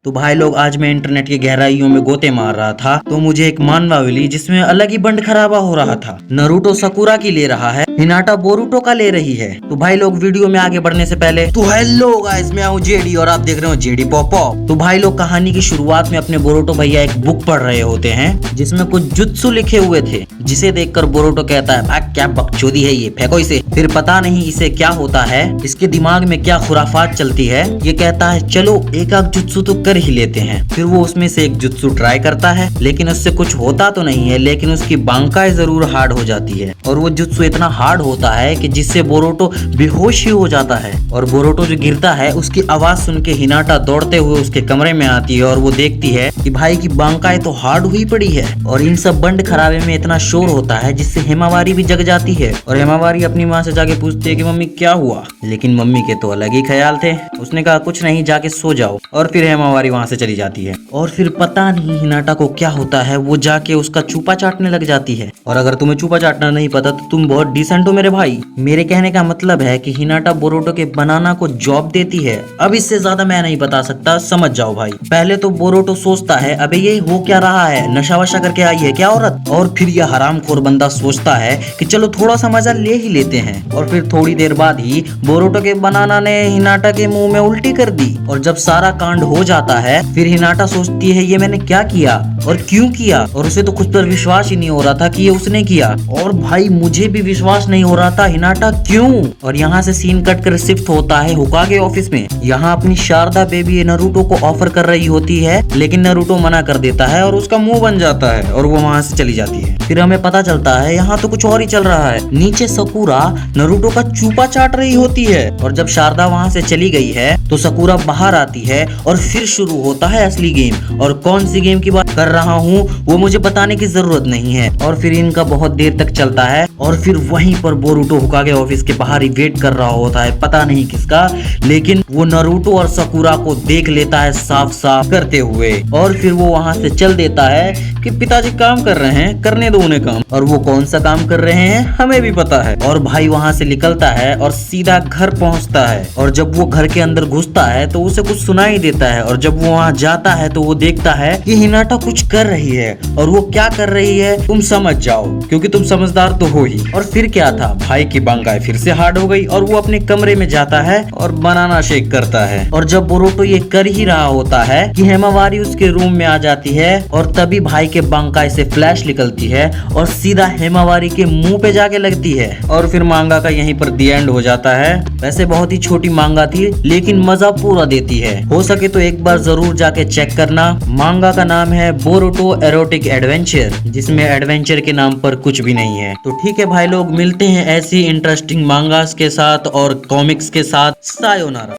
तो भाई लोग आज मैं इंटरनेट की गहराइयों में गोते मार रहा था तो मुझे एक मानवा मिली जिसमें अलग ही बंड खराबा हो रहा था। नारुतो साकुरा की ले रहा है, हिनाटा बोरुतो का ले रही है। तो भाई लोग वीडियो में आगे बढ़ने से पहले तो हेलो गाइस, मैं हूँ जेडी और आप देख रहे हो जेडी पॉप। तो भाई लोग कहानी की शुरुआत में अपने बोरुतो भैया एक बुक पढ़ रहे होते हैं जिसमें कुछ जुत्सु लिखे हुए थे, जिसे देखकर बोरुतो कहता है भाई क्या बकचोदी है ये, फेंको इसे। फिर पता नहीं इसे क्या होता है, इसके दिमाग में क्या खुराफात चलती है। ये कहता है चलो एक आध जुत्सु तो कर ही लेते हैं। फिर वो उसमें से एक जुत्सु ट्राई करता है लेकिन उससे कुछ होता तो नहीं है, लेकिन उसकी बांकाई जरूर हार्ड हो जाती है। और वो जुत्सु इतना हार्ड होता है कि जिससे बोरुतो बेहोश ही हो जाता है। और बोरुतो जो गिरता है उसकी आवाज सुन के हिनाटा दौड़ते हुए उसके कमरे में आती है और वो देखती है कि भाई की बांकाई तो हार्ड हुई पड़ी है। और इन सब बंड खराबे में इतना शोर होता है जिससे हेमावारी भी जग जाती है। और हेमावारी अपनी माँ से जाके पूछती है कि मम्मी क्या हुआ, लेकिन मम्मी के तो अलग ही ख्याल थे। उसने कहा कुछ नहीं, जाके सो जाओ। और फिर हेमावारी वहाँ से चली जाती है। और फिर पता नहीं हिनाटा को क्या होता है, वो जाके उसका चूपा चाटने लग जाती है। और अगर तुम्हें चूपा चाटना नहीं पता तो तुम बहुत डिसेंट हो मेरे भाई। मेरे कहने का मतलब है कि हिनाटा बोरुतो के बनाना को जॉब देती है। अब इससे ज्यादा मैं नहीं बता सकता, समझ जाओ भाई। पहले तो बोरुतो सोचता है अबे ये हो क्या रहा है, नशा वशा करके आई है क्या औरत। और फिर यह हरामखोर बंदा सोचता है कि चलो थोड़ा सा मजा ले ही लेते हैं। और फिर थोड़ी देर बाद ही बोरुतो के बनाना ने हिनाटा के मुंह में उल्टी कर दी। और जब सारा कांड हो जाता है फिर हिनाटा सोचती है ये मैंने क्या किया और क्यों किया। और उसे तो खुद पर विश्वास ही नहीं हो रहा था कि ये उसने किया। और भाई मुझे भी विश्वास नहीं हो रहा था, हिनाटा क्यों। और यहाँ से सीन कट कर शिफ्ट होता है होकागे ऑफिस में। यहाँ अपनी शारदा बेबी नारुतो को ऑफर कर रही होती है लेकिन नारुतो मना कर देता है और उसका मुंह बन जाता है और वो वहाँ से चली जाती है। फिर हमें पता चलता है यहाँ तो कुछ और ही चल रहा है। नीचे साकुरा नारुतो का चूपा चाट रही होती है। और जब शारदा वहाँ से चली गई है तो साकुरा बाहर आती है और फिर शुरू होता है असली गेम। और कौन सी गेम की बात कर रहा हूँ वो मुझे बताने की जरूरत नहीं है। और फिर इनका बहुत देर तक चलता है और फिर वहीं पर बोरुतो होकागे ऑफिस के बाहर ही वेट कर रहा होता है, पता नहीं किसका, लेकिन वो नारुतो और साकुरा को देख लेता है साफ साफ करते हुए। और फिर वो वहां से चल देता है कि पिताजी काम कर रहे हैं, करने दो उन्हें काम। और वो कौन सा काम कर रहे हैं हमें भी पता है। और भाई वहां से निकलता है और सीधा घर पहुंचता है। और जब वो घर के अंदर घुसता है तो उसे कुछ सुनाई देता है। और जब वो वहां जाता है तो वो देखता है कि हिनाटा कुछ कर रही है। और वो क्या कर रही है तुम समझ जाओ क्योंकि तुम समझदार तो हो ही। और फिर क्या था, भाई की बांकाई फिर से हार्ड हो गई और वो अपने कमरे में जाता है और बनाना शेक करता है। और जब बोरुतो ये कर ही रहा होता है कि हेमावारी उसके रूम में आ जाती है और तभी भाई के बांकाई से फ्लैश निकलती है और सीधा हेमावारी के मुंह पे जाके लगती है। और फिर मांगा का यहीं पर दी एंड हो जाता है। वैसे बहुत ही छोटी मांगा थी लेकिन मजा पूरा देती है। हो सके तो एक बार जरूर जाके चेक करना। मांगा का नाम है बोरुतो एरोटिक एडवेंचर, जिसमें एडवेंचर के नाम पर कुछ भी नहीं है। तो ठीक है भाई लोग, मिलते हैं ऐसी इंटरेस्टिंग मांगास के साथ और कॉमिक्स के साथ। सायोनारा।